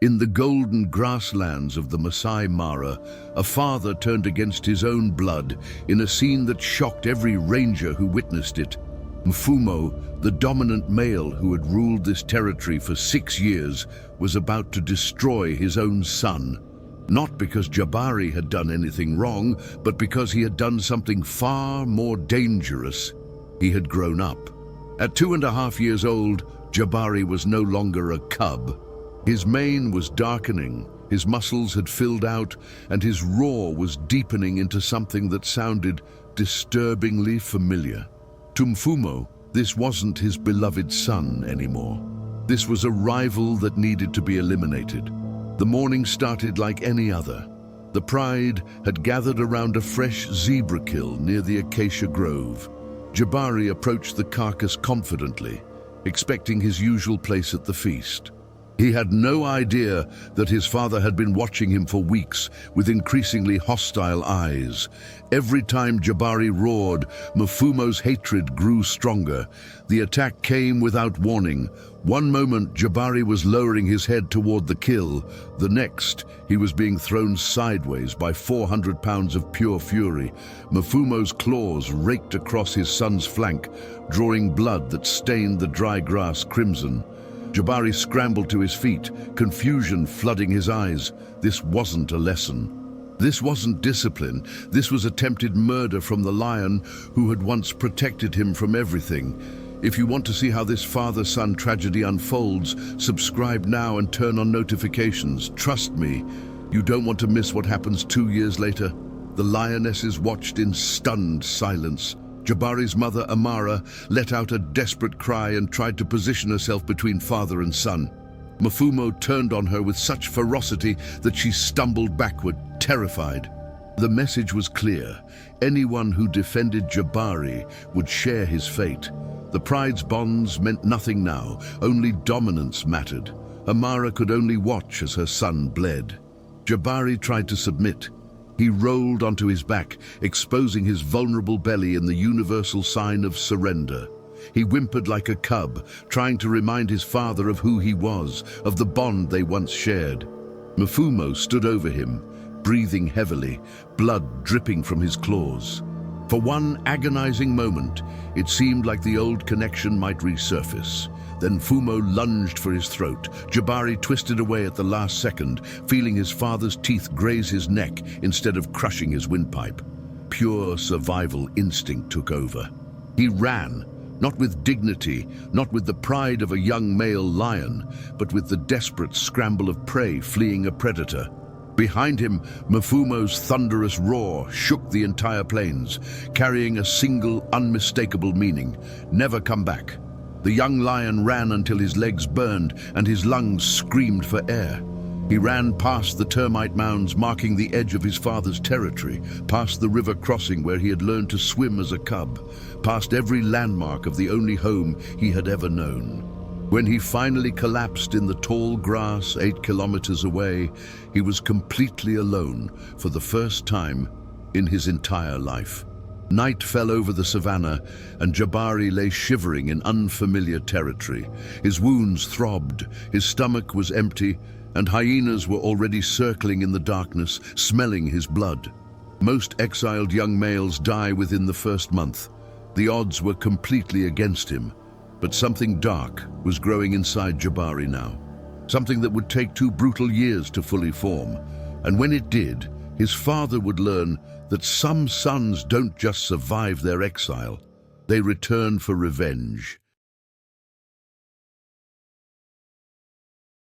In the golden grasslands of the Masai Mara, a father turned against his own blood in a scene that shocked every ranger who witnessed it. Mfumo, the dominant male who had ruled this territory for 6 years, was about to destroy his own son. Not because Jabari had done anything wrong, but because he had done something far more dangerous. He had grown up. At 2.5 years old, Jabari was no longer a cub. His mane was darkening, his muscles had filled out, and his roar was deepening into something that sounded disturbingly familiar. To Mfumo, this wasn't his beloved son anymore. This was a rival that needed to be eliminated. The morning started like any other. The pride had gathered around a fresh zebra kill near the acacia grove. Jabari approached the carcass confidently, expecting his usual place at the feast. He had no idea that his father had been watching him for weeks with increasingly hostile eyes. Every time Jabari roared, Mfumo's hatred grew stronger. The attack came without warning. One moment, Jabari was lowering his head toward the kill. The next, he was being thrown sideways by 400 pounds of pure fury. Mfumo's claws raked across his son's flank, drawing blood that stained the dry grass crimson. Jabari scrambled to his feet, confusion flooding his eyes. This wasn't a lesson. This wasn't discipline. This was attempted murder from the lion who had once protected him from everything. If you want to see how this father-son tragedy unfolds, subscribe now and turn on notifications. Trust me, you don't want to miss what happens 2 years later. The lionesses watched in stunned silence. Jabari's mother, Amara, let out a desperate cry and tried to position herself between father and son. Mfumo turned on her with such ferocity that she stumbled backward, terrified. The message was clear. Anyone who defended Jabari would share his fate. The pride's bonds meant nothing now, only dominance mattered. Amara could only watch as her son bled. Jabari tried to submit. He rolled onto his back, exposing his vulnerable belly in the universal sign of surrender. He whimpered like a cub, trying to remind his father of who he was, of the bond they once shared. Mfumo stood over him, breathing heavily, blood dripping from his claws. For one agonizing moment, it seemed like the old connection might resurface. Then Mfumo lunged for his throat. Jabari twisted away at the last second, feeling his father's teeth graze his neck instead of crushing his windpipe. Pure survival instinct took over. He ran, not with dignity, not with the pride of a young male lion, but with the desperate scramble of prey fleeing a predator. Behind him, Mfumo's thunderous roar shook the entire plains, carrying a single, unmistakable meaning: never come back. The young lion ran until his legs burned and his lungs screamed for air. He ran past the termite mounds marking the edge of his father's territory, past the river crossing where he had learned to swim as a cub, past every landmark of the only home he had ever known. When he finally collapsed in the tall grass 8 kilometers away, he was completely alone for the first time in his entire life. Night fell over the savanna, and Jabari lay shivering in unfamiliar territory. His wounds throbbed, his stomach was empty, and hyenas were already circling in the darkness, smelling his blood. Most exiled young males die within the first month. The odds were completely against him, but something dark was growing inside Jabari now. Something that would take 2 brutal years to fully form. And when it did, his father would learn that some sons don't just survive their exile, they return for revenge.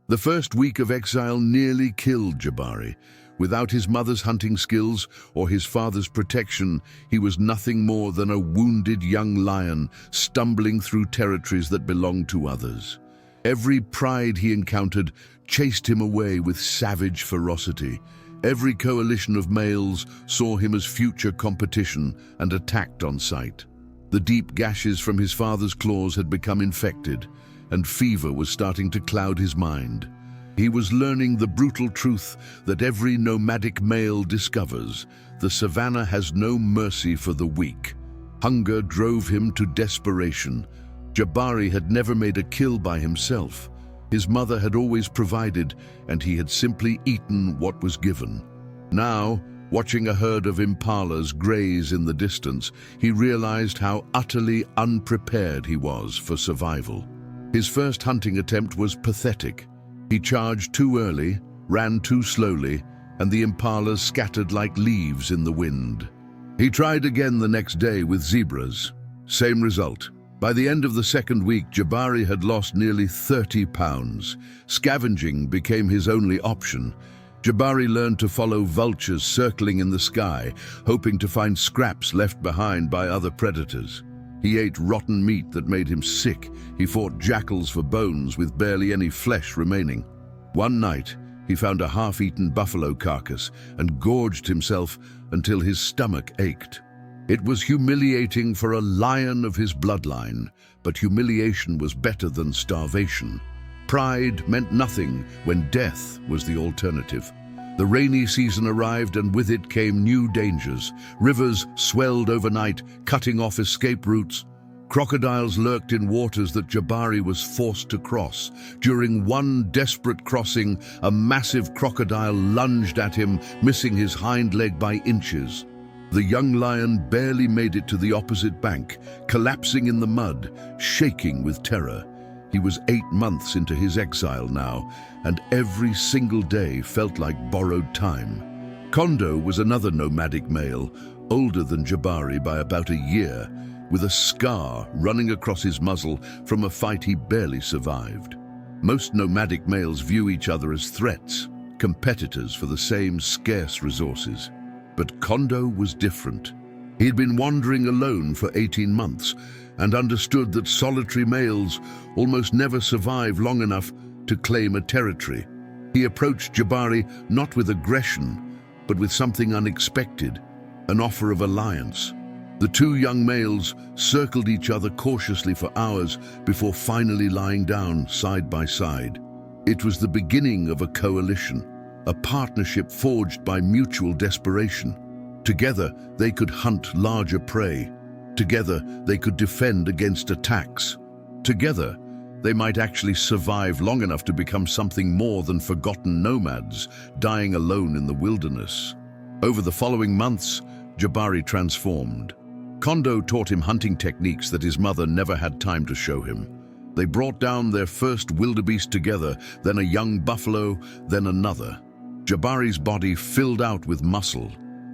The first week of exile nearly killed Jabari. Without his mother's hunting skills or his father's protection, he was nothing more than a wounded young lion stumbling through territories that belonged to others. Every pride he encountered chased him away with savage ferocity. Every coalition of males saw him as future competition and attacked on sight. The deep gashes from his father's claws had become infected, and fever was starting to cloud his mind. He was learning the brutal truth that every nomadic male discovers: the savanna has no mercy for the weak. Hunger drove him to desperation. Jabari had never made a kill by himself, His mother had always provided, and he had simply eaten what was given. Now, watching a herd of impalas graze in the distance, he realized how utterly unprepared he was for survival. His first hunting attempt was pathetic. He charged too early, ran too slowly, and the impalas scattered like leaves in the wind. He tried again the next day with zebras. Same result. By the end of the second week, Jabari had lost nearly 30 pounds. Scavenging became his only option. Jabari learned to follow vultures circling in the sky, hoping to find scraps left behind by other predators. He ate rotten meat that made him sick. He fought jackals for bones with barely any flesh remaining. One night, he found a half-eaten buffalo carcass and gorged himself until his stomach ached. It was humiliating for a lion of his bloodline, but humiliation was better than starvation. Pride meant nothing when death was the alternative. The rainy season arrived, and with it came new dangers. Rivers swelled overnight, cutting off escape routes. Crocodiles lurked in waters that Jabari was forced to cross. During one desperate crossing, a massive crocodile lunged at him, missing his hind leg by inches. The young lion barely made it to the opposite bank, collapsing in the mud, shaking with terror. He was 8 months into his exile now, and every single day felt like borrowed time. Kondo was another nomadic male, older than Jabari by about a year, with a scar running across his muzzle from a fight he barely survived. Most nomadic males view each other as threats, competitors for the same scarce resources. But Kondo was different. He had been wandering alone for 18 months and understood that solitary males almost never survive long enough to claim a territory. He approached Jabari not with aggression, but with something unexpected, an offer of alliance. The two young males circled each other cautiously for hours before finally lying down side by side. It was the beginning of a coalition, a partnership forged by mutual desperation. Together, they could hunt larger prey. Together, they could defend against attacks. Together, they might actually survive long enough to become something more than forgotten nomads, dying alone in the wilderness. Over the following months, Jabari transformed. Kondo taught him hunting techniques that his mother never had time to show him. They brought down their first wildebeest together, then a young buffalo, then another. Jabari's body filled out with muscle.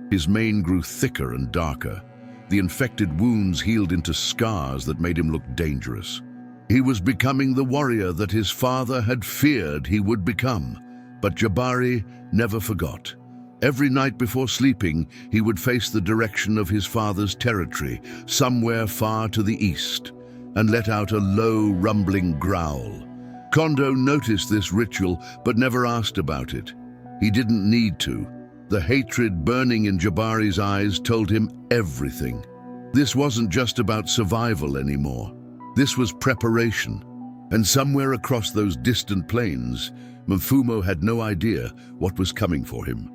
His mane grew thicker and darker. The infected wounds healed into scars that made him look dangerous. He was becoming the warrior that his father had feared he would become. But Jabari never forgot. Every night before sleeping, he would face the direction of his father's territory, somewhere far to the east, and let out a low, rumbling growl. Kondo noticed this ritual, but never asked about it. He didn't need to. The hatred burning in Jabari's eyes told him everything. This wasn't just about survival anymore. This was preparation. And somewhere across those distant plains, Mfumo had no idea what was coming for him.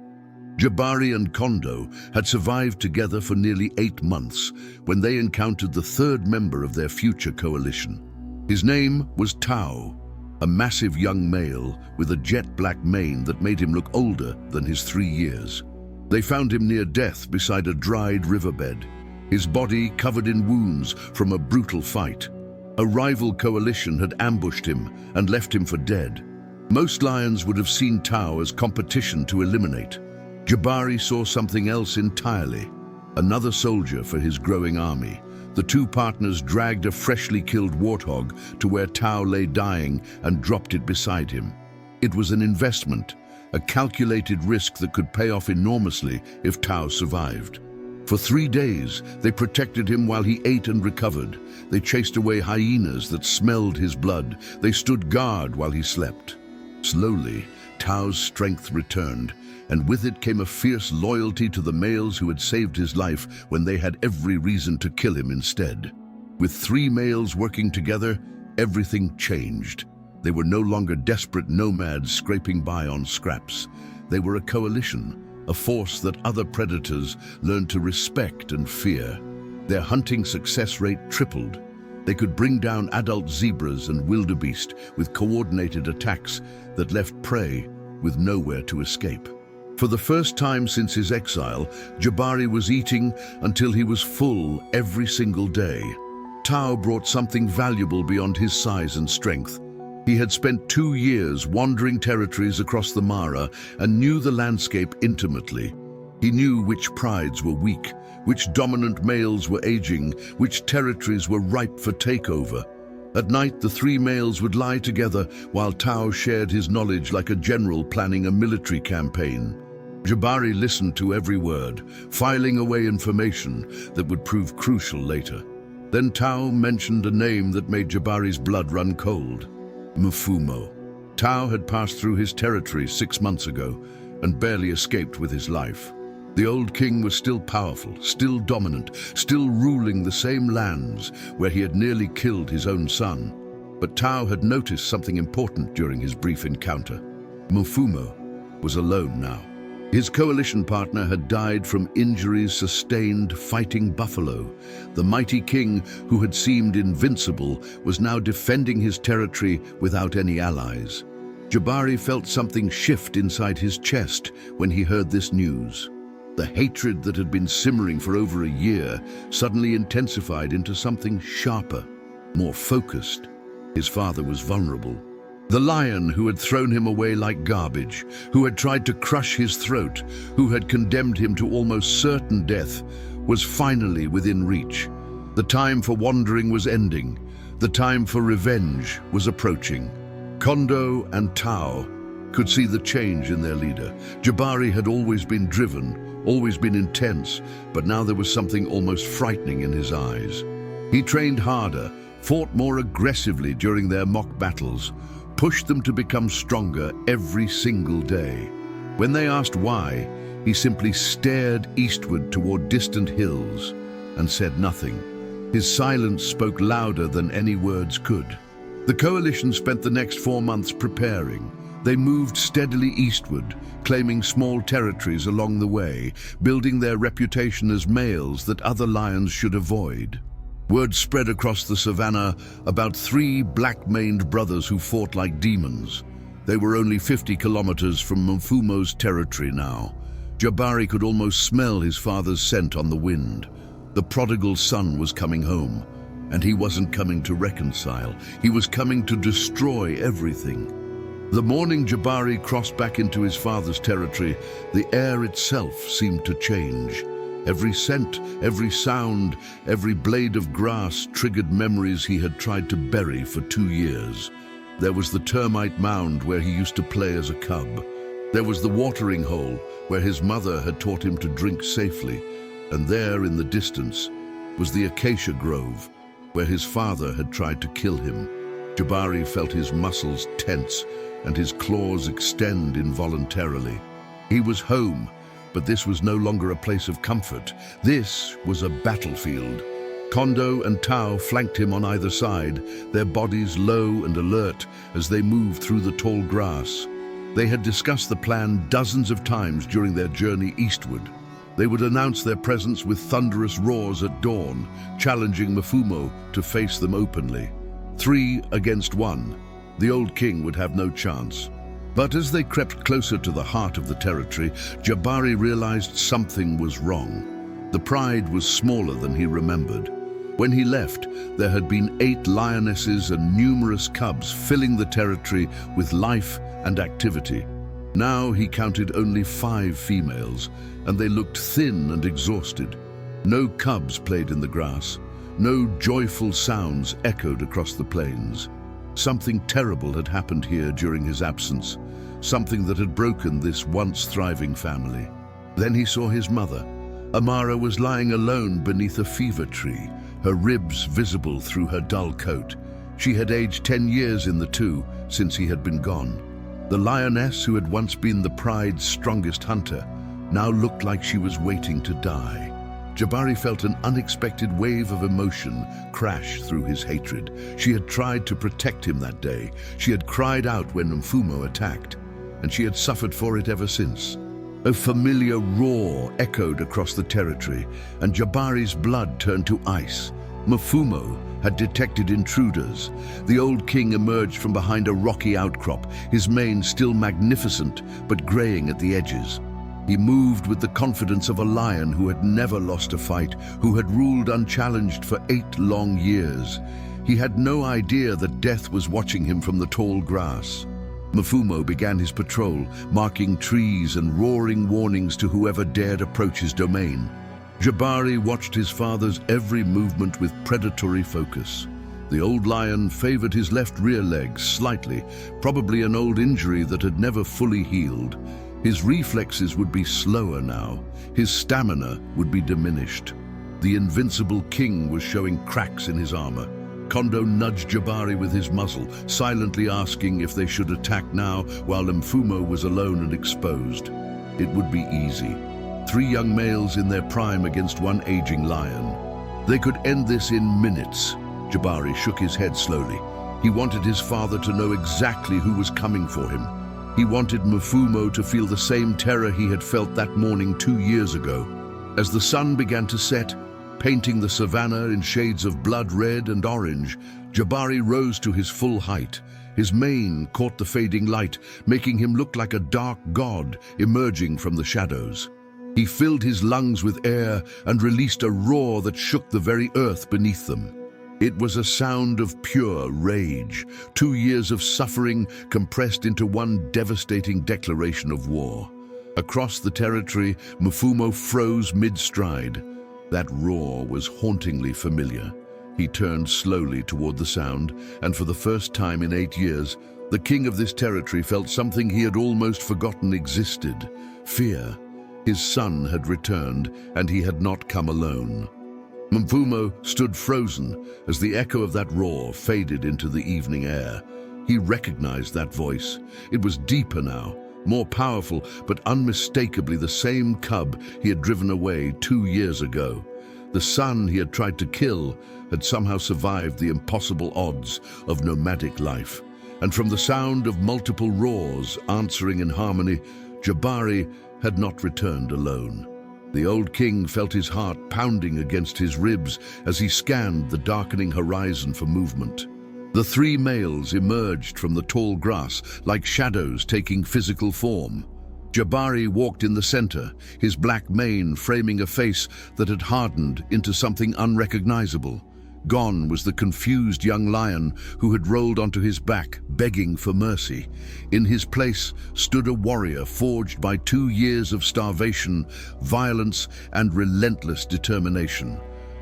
Jabari and Kondo had survived together for nearly 8 months when they encountered the third member of their future coalition. His name was Tao, a massive young male with a jet-black mane that made him look older than his 3 years. They found him near death beside a dried riverbed, his body covered in wounds from a brutal fight. A rival coalition had ambushed him and left him for dead. Most lions would have seen Tao as competition to eliminate. Jabari saw something else entirely, another soldier for his growing army. The two partners dragged a freshly killed warthog to where Tao lay dying and dropped it beside him. It was an investment, a calculated risk that could pay off enormously if Tao survived. For 3 days, they protected him while he ate and recovered. They chased away hyenas that smelled his blood. They stood guard while he slept. Slowly, Tao's strength returned, and with it came a fierce loyalty to the males who had saved his life when they had every reason to kill him instead. With 3 males working together, everything changed. They were no longer desperate nomads scraping by on scraps. They were a coalition, a force that other predators learned to respect and fear. Their hunting success rate tripled. They could bring down adult zebras and wildebeest with coordinated attacks that left prey with nowhere to escape. For the first time since his exile, Jabari was eating until he was full every single day. Tao brought something valuable beyond his size and strength. He had spent 2 years wandering territories across the Mara and knew the landscape intimately. He knew which prides were weak, which dominant males were aging, which territories were ripe for takeover. At night, the 3 males would lie together while Tao shared his knowledge like a general planning a military campaign. Jabari listened to every word, filing away information that would prove crucial later. Then Tao mentioned a name that made Jabari's blood run cold. Mfumo. Tao had passed through his territory 6 months ago and barely escaped with his life. The old king was still powerful, still dominant, still ruling the same lands where he had nearly killed his own son. But Tao had noticed something important during his brief encounter. Mfumo was alone now. His coalition partner had died from injuries sustained fighting buffalo. The mighty king, who had seemed invincible, was now defending his territory without any allies. Jabari felt something shift inside his chest when he heard this news. The hatred that had been simmering for over a year suddenly intensified into something sharper, more focused. His father was vulnerable. The lion who had thrown him away like garbage, who had tried to crush his throat, who had condemned him to almost certain death, was finally within reach. The time for wandering was ending. The time for revenge was approaching. Kondo and Tao could see the change in their leader. Jabari had always been driven, always been intense, but now there was something almost frightening in his eyes. He trained harder, fought more aggressively during their mock battles, pushed them to become stronger every single day. When they asked why, he simply stared eastward toward distant hills and said nothing. His silence spoke louder than any words could. The coalition spent the next 4 months preparing. They moved steadily eastward, claiming small territories along the way, building their reputation as males that other lions should avoid. Word spread across the savanna about 3 black-maned brothers who fought like demons. They were only 50 kilometers from Mfumo's territory now. Jabari could almost smell his father's scent on the wind. The prodigal son was coming home, and he wasn't coming to reconcile. He was coming to destroy everything. The morning Jabari crossed back into his father's territory, the air itself seemed to change. Every scent, every sound, every blade of grass triggered memories he had tried to bury for 2 years. There was the termite mound where he used to play as a cub. There was the watering hole where his mother had taught him to drink safely. And there in the distance was the acacia grove where his father had tried to kill him. Jabari felt his muscles tense and his claws extend involuntarily. He was home. But this was no longer a place of comfort. This was a battlefield. Kondo and Tao flanked him on either side, their bodies low and alert as they moved through the tall grass. They had discussed the plan dozens of times during their journey eastward. They would announce their presence with thunderous roars at dawn, challenging Mfumo to face them openly. 3 against 1. The old king would have no chance. But as they crept closer to the heart of the territory, Jabari realized something was wrong. The pride was smaller than he remembered. When he left, there had been 8 lionesses and numerous cubs filling the territory with life and activity. Now he counted only 5 females, and they looked thin and exhausted. No cubs played in the grass. No joyful sounds echoed across the plains. Something terrible had happened here during his absence, something that had broken this once thriving family. Then he saw his mother. Amara was lying alone beneath a fever tree, her ribs visible through her dull coat. She had aged 10 years in the 2 since he had been gone. The lioness who had once been the pride's strongest hunter now looked like she was waiting to die. Jabari felt an unexpected wave of emotion crash through his hatred. She had tried to protect him that day. She had cried out when Mfumo attacked, and she had suffered for it ever since. A familiar roar echoed across the territory, and Jabari's blood turned to ice. Mfumo, had detected intruders. The old king emerged from behind a rocky outcrop, his mane still magnificent but graying at the edges. He moved with the confidence of a lion who had never lost a fight, who had ruled unchallenged for 8 long years. He had no idea that death was watching him from the tall grass. Mfumo began his patrol, marking trees and roaring warnings to whoever dared approach his domain. Jabari watched his father's every movement with predatory focus. The old lion favored his left rear leg slightly, probably an old injury that had never fully healed. His reflexes would be slower now. His stamina would be diminished. The invincible king was showing cracks in his armor. Kondo nudged Jabari with his muzzle, silently asking if they should attack now while Mfumo was alone and exposed. It would be easy. 3 young males in their prime against 1 aging lion. They could end this in minutes. Jabari shook his head slowly. He wanted his father to know exactly who was coming for him. He wanted Mfumo to feel the same terror he had felt that morning 2 years ago. As the sun began to set, painting the savanna in shades of blood red and orange, Jabari rose to his full height. His mane caught the fading light, making him look like a dark god emerging from the shadows. He filled his lungs with air and released a roar that shook the very earth beneath them. It was a sound of pure rage, 2 years of suffering compressed into one devastating declaration of war. Across the territory, Mfumo froze mid-stride. That roar was hauntingly familiar. He turned slowly toward the sound, and for the first time in 8 years, the king of this territory felt something he had almost forgotten existed: fear. His son had returned, and he had not come alone. Mfumo stood frozen as the echo of that roar faded into the evening air. He recognized that voice. It was deeper now, more powerful, but unmistakably the same cub he had driven away 2 years ago. The son he had tried to kill had somehow survived the impossible odds of nomadic life. And from the sound of multiple roars answering in harmony, Jabari had not returned alone. The old king felt his heart pounding against his ribs as he scanned the darkening horizon for movement. The 3 males emerged from the tall grass like shadows taking physical form. Jabari walked in the center, his black mane framing a face that had hardened into something unrecognizable. Gone was the confused young lion who had rolled onto his back, begging for mercy. In his place stood a warrior forged by 2 years of starvation, violence, and relentless determination.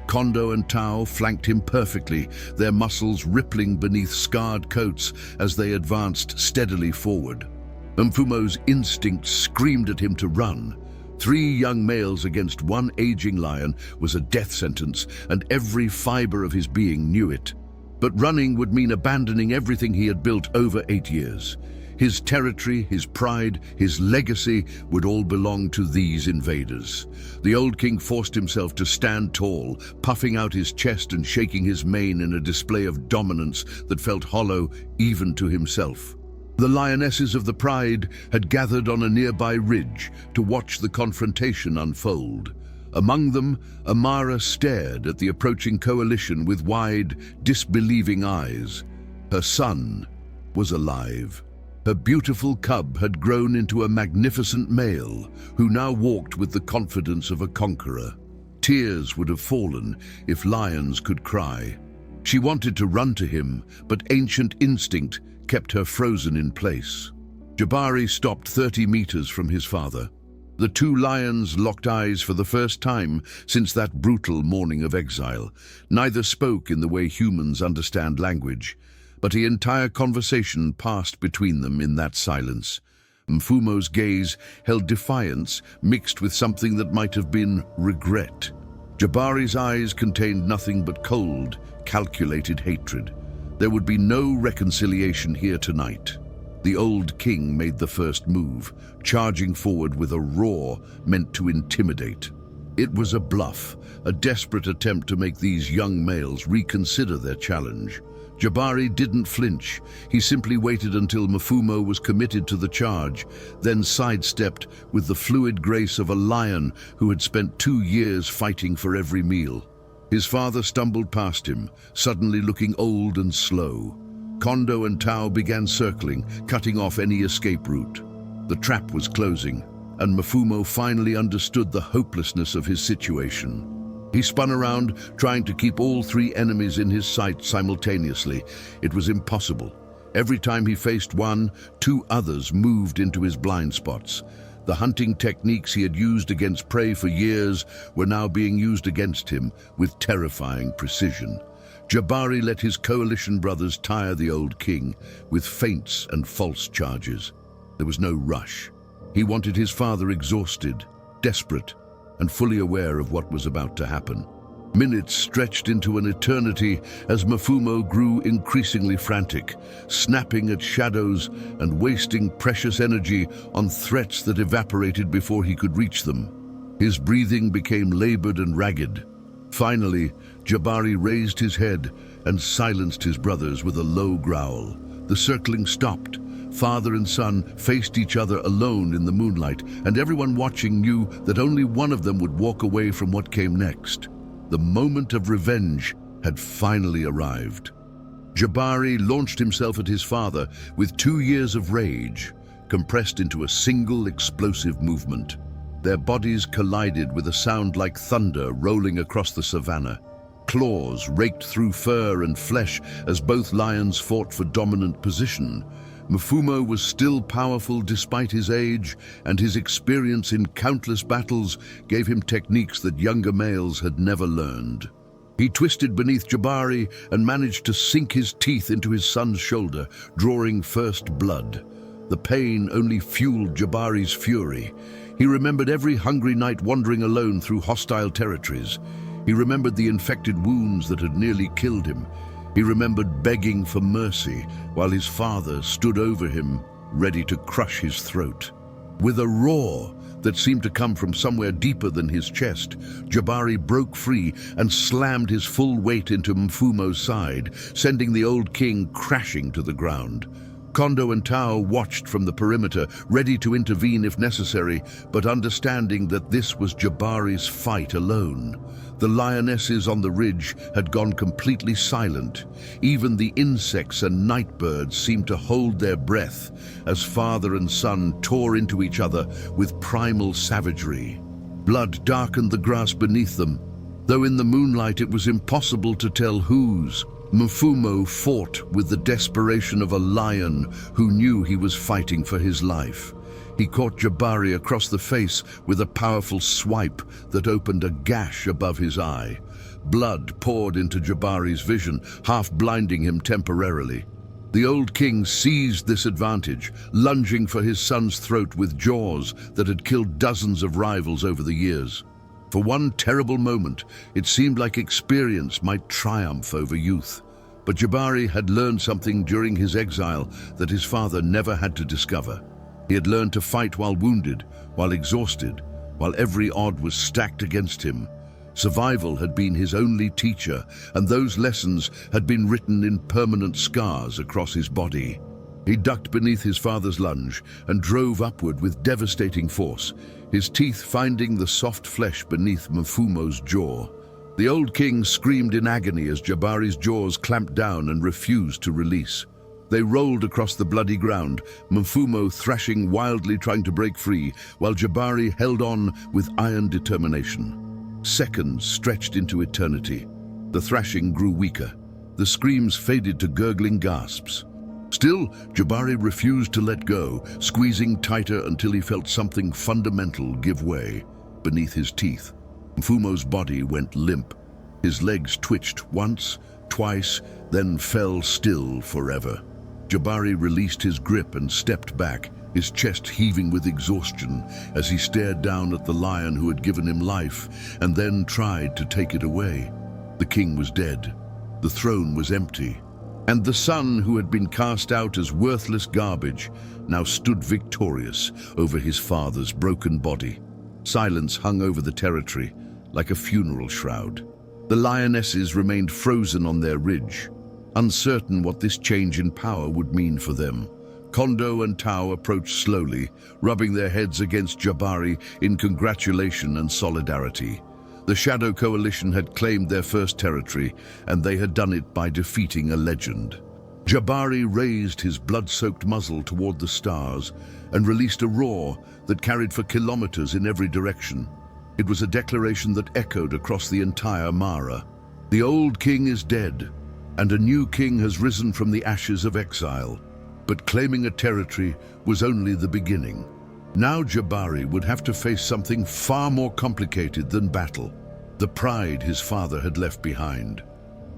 Kondo and Tao flanked him perfectly, their muscles rippling beneath scarred coats as they advanced steadily forward. Mfumo's instinct screamed at him to run. 3 young males against 1 aging lion was a death sentence, and every fiber of his being knew it. But running would mean abandoning everything he had built over 8 years. His territory, his pride, his legacy would all belong to these invaders. The old king forced himself to stand tall, puffing out his chest and shaking his mane in a display of dominance that felt hollow even to himself. The lionesses of the pride had gathered on a nearby ridge to watch the confrontation unfold. Among them, Amara stared at the approaching coalition with wide, disbelieving eyes. Her son was alive. Her beautiful cub had grown into a magnificent male who now walked with the confidence of a conqueror. Tears would have fallen if lions could cry. She wanted to run to him, but ancient instinct kept her frozen in place. Jabari stopped 30 meters from his father. The 2 lions locked eyes for the first time since that brutal morning of exile. Neither spoke in the way humans understand language, but the entire conversation passed between them in that silence. Mfumo's gaze held defiance mixed with something that might have been regret. Jabari's eyes contained nothing but cold, calculated hatred. There would be no reconciliation here tonight. The old king made the first move, charging forward with a roar meant to intimidate. It was a bluff, a desperate attempt to make these young males reconsider their challenge. Jabari didn't flinch. He simply waited until Mfumo was committed to the charge, then sidestepped with the fluid grace of a lion who had spent 2 years fighting for every meal. His father stumbled past him, suddenly looking old and slow. Kondo and Tao began circling, cutting off any escape route. The trap was closing, and Mafumo finally understood the hopelessness of his situation. He spun around, trying to keep all three enemies in his sight simultaneously. It was impossible. Every time he faced one, two others moved into his blind spots. The hunting techniques he had used against prey for years were now being used against him with terrifying precision. Jabari let his coalition brothers tire the old king with feints and false charges. There was no rush. He wanted his father exhausted, desperate, and fully aware of what was about to happen. Minutes stretched into an eternity as Mafumo grew increasingly frantic, snapping at shadows and wasting precious energy on threats that evaporated before he could reach them. His breathing became labored and ragged. Finally, Jabari raised his head and silenced his brothers with a low growl. The circling stopped. Father and son faced each other alone in the moonlight, and everyone watching knew that only one of them would walk away from what came next. The moment of revenge had finally arrived. Jabari launched himself at his father with 2 years of rage, compressed into a single explosive movement. Their bodies collided with a sound like thunder rolling across the savanna. Claws raked through fur and flesh as both lions fought for dominant position. Mafumo was still powerful despite his age, and his experience in countless battles gave him techniques that younger males had never learned. He twisted beneath Jabari and managed to sink his teeth into his son's shoulder, drawing first blood. The pain only fueled Jabari's fury. He remembered every hungry night wandering alone through hostile territories. He remembered the infected wounds that had nearly killed him. He remembered begging for mercy while his father stood over him, ready to crush his throat. With a roar that seemed to come from somewhere deeper than his chest, Jabari broke free and slammed his full weight into Mfumo's side, sending the old king crashing to the ground. Kondo and Tao watched from the perimeter, ready to intervene if necessary, but understanding that this was Jabari's fight alone. The lionesses on the ridge had gone completely silent. Even the insects and night birds seemed to hold their breath as father and son tore into each other with primal savagery. Blood darkened the grass beneath them, though in the moonlight it was impossible to tell whose. Mfumo fought with the desperation of a lion who knew he was fighting for his life. He caught Jabari across the face with a powerful swipe that opened a gash above his eye. Blood poured into Jabari's vision, half blinding him temporarily. The old king seized this advantage, lunging for his son's throat with jaws that had killed dozens of rivals over the years. For one terrible moment, it seemed like experience might triumph over youth. But Jabari had learned something during his exile that his father never had to discover. He had learned to fight while wounded, while exhausted, while every odd was stacked against him. Survival had been his only teacher, and those lessons had been written in permanent scars across his body. He ducked beneath his father's lunge and drove upward with devastating force, his teeth finding the soft flesh beneath Mfumo's jaw. The old king screamed in agony as Jabari's jaws clamped down and refused to release. They rolled across the bloody ground, Mfumo thrashing wildly trying to break free, while Jabari held on with iron determination. Seconds stretched into eternity. The thrashing grew weaker. The screams faded to gurgling gasps. Still, Jabari refused to let go, squeezing tighter until he felt something fundamental give way beneath his teeth. Mfumo's body went limp. His legs twitched once, twice, then fell still forever. Jabari released his grip and stepped back, his chest heaving with exhaustion as he stared down at the lion who had given him life and then tried to take it away. The king was dead. The throne was empty. And the son who had been cast out as worthless garbage now stood victorious over his father's broken body. Silence hung over the territory like a funeral shroud. The lionesses remained frozen on their ridge, uncertain what this change in power would mean for them. Kondo and Tao approached slowly, rubbing their heads against Jabari in congratulation and solidarity. The Shadow Coalition had claimed their first territory, and they had done it by defeating a legend. Jabari raised his blood-soaked muzzle toward the stars and released a roar that carried for kilometers in every direction. It was a declaration that echoed across the entire Mara. The old king is dead, and a new king has risen from the ashes of exile. But claiming a territory was only the beginning. Now Jabari would have to face something far more complicated than battle: the pride his father had left behind.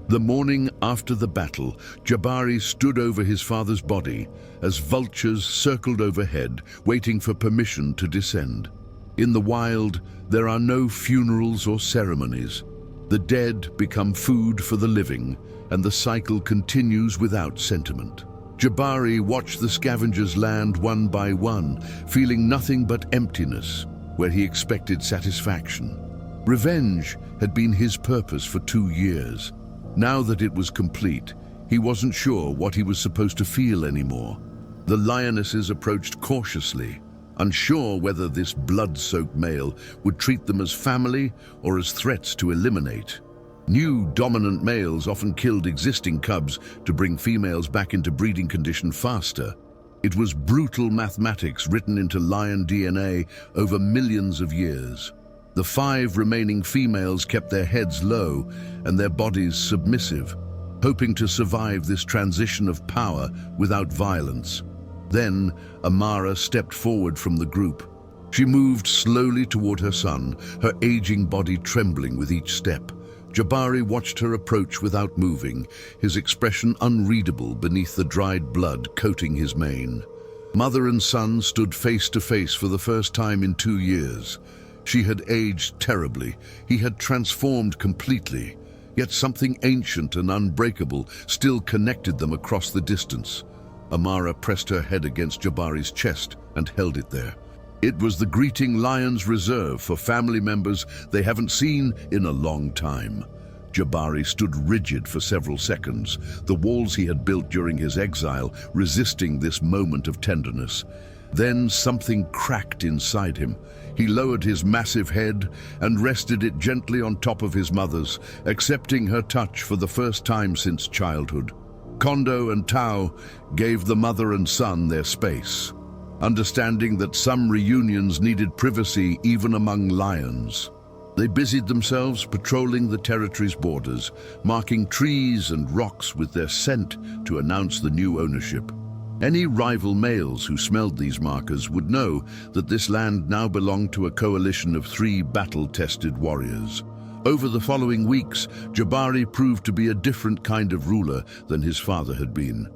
The morning after the battle, Jabari stood over his father's body as vultures circled overhead, waiting for permission to descend. In the wild, there are no funerals or ceremonies. The dead become food for the living, and the cycle continues without sentiment. Jabari watched the scavengers land one by one, feeling nothing but emptiness where he expected satisfaction. Revenge had been his purpose for 2 years. Now that it was complete, he wasn't sure what he was supposed to feel anymore. The lionesses approached cautiously, unsure whether this blood-soaked male would treat them as family or as threats to eliminate. New dominant males often killed existing cubs to bring females back into breeding condition faster. It was brutal mathematics written into lion DNA over millions of years. The 5 remaining females kept their heads low and their bodies submissive, hoping to survive this transition of power without violence. Then, Amara stepped forward from the group. She moved slowly toward her son, her aging body trembling with each step. Jabari watched her approach without moving, his expression unreadable beneath the dried blood coating his mane. Mother and son stood face to face for the first time in 2 years. She had aged terribly. He had transformed completely. Yet something ancient and unbreakable still connected them across the distance. Amara pressed her head against Jabari's chest and held it there. It was the greeting lions reserve for family members they haven't seen in a long time. Jabari stood rigid for several seconds, the walls he had built during his exile resisting this moment of tenderness. Then something cracked inside him. He lowered his massive head and rested it gently on top of his mother's, accepting her touch for the first time since childhood. Kondo and Tao gave the mother and son their space, understanding that some reunions needed privacy even among lions. They busied themselves patrolling the territory's borders, marking trees and rocks with their scent to announce the new ownership. Any rival males who smelled these markers would know that this land now belonged to a coalition of 3 battle-tested warriors. Over the following weeks, Jabari proved to be a different kind of ruler than his father had been.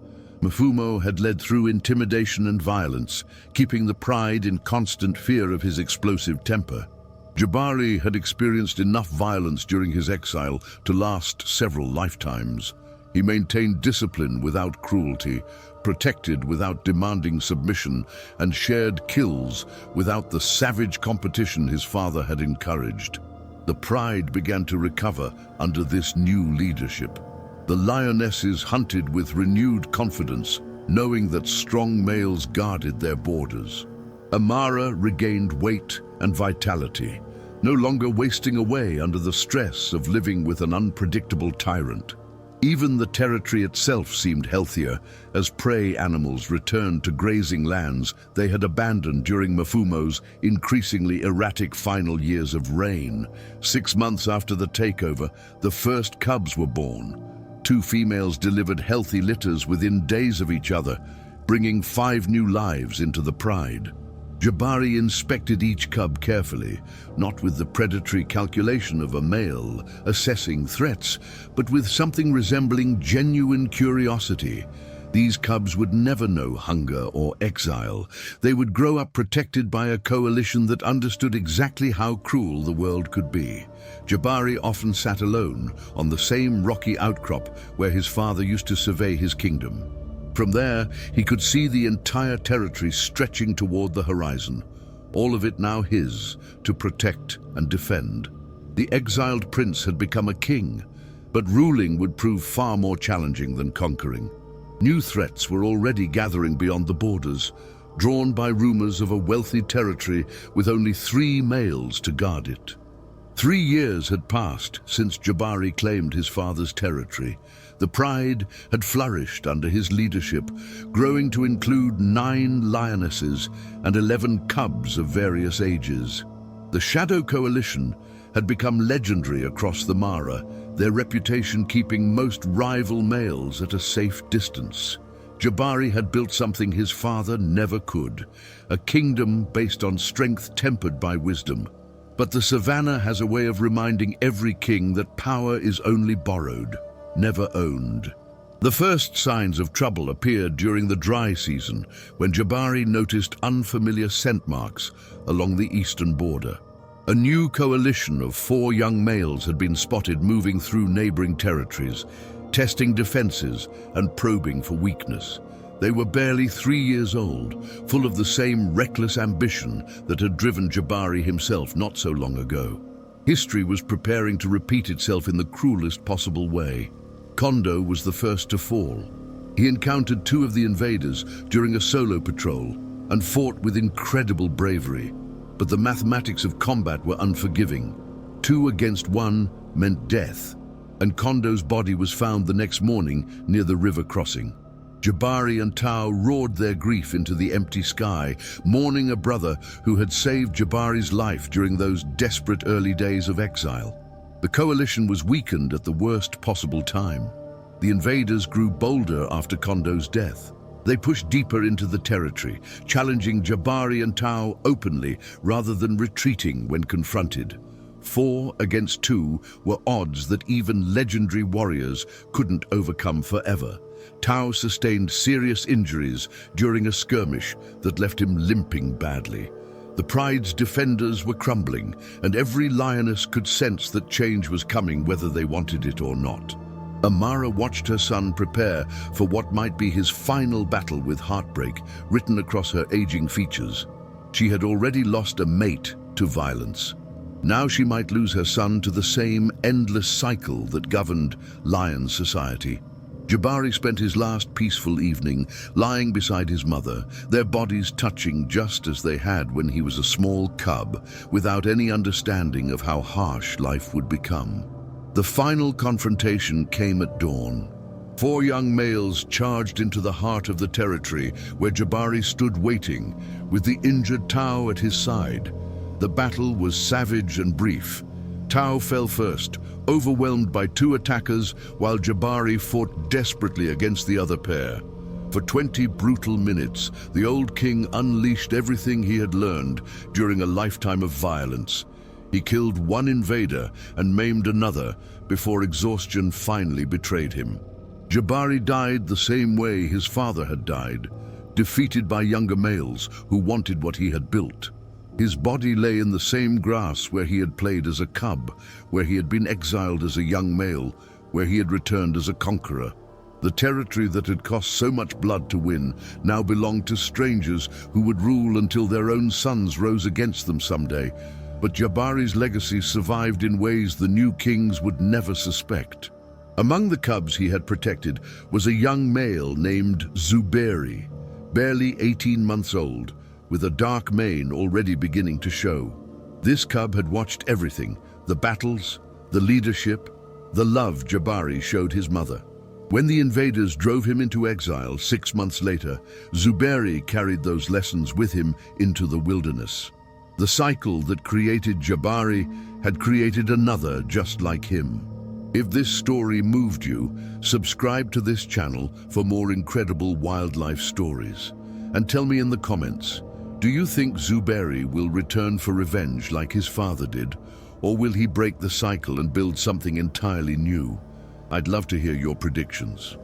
Mfumo had led through intimidation and violence, keeping the pride in constant fear of his explosive temper. Jabari had experienced enough violence during his exile to last several lifetimes. He maintained discipline without cruelty, protected without demanding submission, and shared kills without the savage competition his father had encouraged. The pride began to recover under this new leadership. The lionesses hunted with renewed confidence, knowing that strong males guarded their borders. Amara regained weight and vitality, no longer wasting away under the stress of living with an unpredictable tyrant. Even the territory itself seemed healthier as prey animals returned to grazing lands they had abandoned during Mfumo's increasingly erratic final years of reign. 6 months after the takeover, the first cubs were born. 2 females delivered healthy litters within days of each other, bringing 5 new lives into the pride. Jabari inspected each cub carefully, not with the predatory calculation of a male assessing threats, but with something resembling genuine curiosity. These cubs would never know hunger or exile. They would grow up protected by a coalition that understood exactly how cruel the world could be. Jabari often sat alone on the same rocky outcrop where his father used to survey his kingdom. From there, he could see the entire territory stretching toward the horizon, all of it now his, to protect and defend. The exiled prince had become a king, but ruling would prove far more challenging than conquering. New threats were already gathering beyond the borders, drawn by rumors of a wealthy territory with only 3 males to guard it. 3 years had passed since Jabari claimed his father's territory. The pride had flourished under his leadership, growing to include 9 lionesses and 11 cubs of various ages. The Shadow Coalition had become legendary across the Mara, their reputation keeping most rival males at a safe distance. Jabari had built something his father never could, a kingdom based on strength tempered by wisdom. But the savanna has a way of reminding every king that power is only borrowed, never owned. The first signs of trouble appeared during the dry season, when Jabari noticed unfamiliar scent marks along the eastern border. A new coalition of 4 young males had been spotted moving through neighboring territories, testing defenses and probing for weakness. They were barely 3 years old, full of the same reckless ambition that had driven Jabari himself not so long ago. History was preparing to repeat itself in the cruelest possible way. Kondo was the first to fall. He encountered 2 of the invaders during a solo patrol and fought with incredible bravery. But the mathematics of combat were unforgiving. 2 against 1 meant death, and Kondo's body was found the next morning near the river crossing. Jabari and Tao roared their grief into the empty sky, mourning a brother who had saved Jabari's life during those desperate early days of exile. The coalition was weakened at the worst possible time. The invaders grew bolder after Kondo's death. They pushed deeper into the territory, challenging Jabari and Tao openly rather than retreating when confronted. 4 against 2 were odds that even legendary warriors couldn't overcome forever. Tao sustained serious injuries during a skirmish that left him limping badly. The Pride's defenders were crumbling, and every lioness could sense that change was coming whether they wanted it or not. Amara watched her son prepare for what might be his final battle with heartbreak written across her aging features. She had already lost a mate to violence. Now she might lose her son to the same endless cycle that governed lion society. Jabari spent his last peaceful evening lying beside his mother, their bodies touching just as they had when he was a small cub, without any understanding of how harsh life would become. The final confrontation came at dawn. 4 young males charged into the heart of the territory where Jabari stood waiting, with the injured Tao at his side. The battle was savage and brief. Tao fell first, overwhelmed by 2 attackers, while Jabari fought desperately against the other pair. For 20 brutal minutes, the old king unleashed everything he had learned during a lifetime of violence. He killed 1 invader and maimed another before exhaustion finally betrayed him. Jabari died the same way his father had died, defeated by younger males who wanted what he had built. His body lay in the same grass where he had played as a cub, where he had been exiled as a young male, where he had returned as a conqueror. The territory that had cost so much blood to win now belonged to strangers who would rule until their own sons rose against them someday. But Jabari's legacy survived in ways the new kings would never suspect. Among the cubs he had protected was a young male named Zuberi, barely 18 months old, with a dark mane already beginning to show. This cub had watched everything, the battles, the leadership, the love Jabari showed his mother. When the invaders drove him into exile 6 months later, Zuberi carried those lessons with him into the wilderness. The cycle that created Jabari had created another just like him. If this story moved you, subscribe to this channel for more incredible wildlife stories. And tell me in the comments, do you think Zuberi will return for revenge like his father did? Or will he break the cycle and build something entirely new? I'd love to hear your predictions.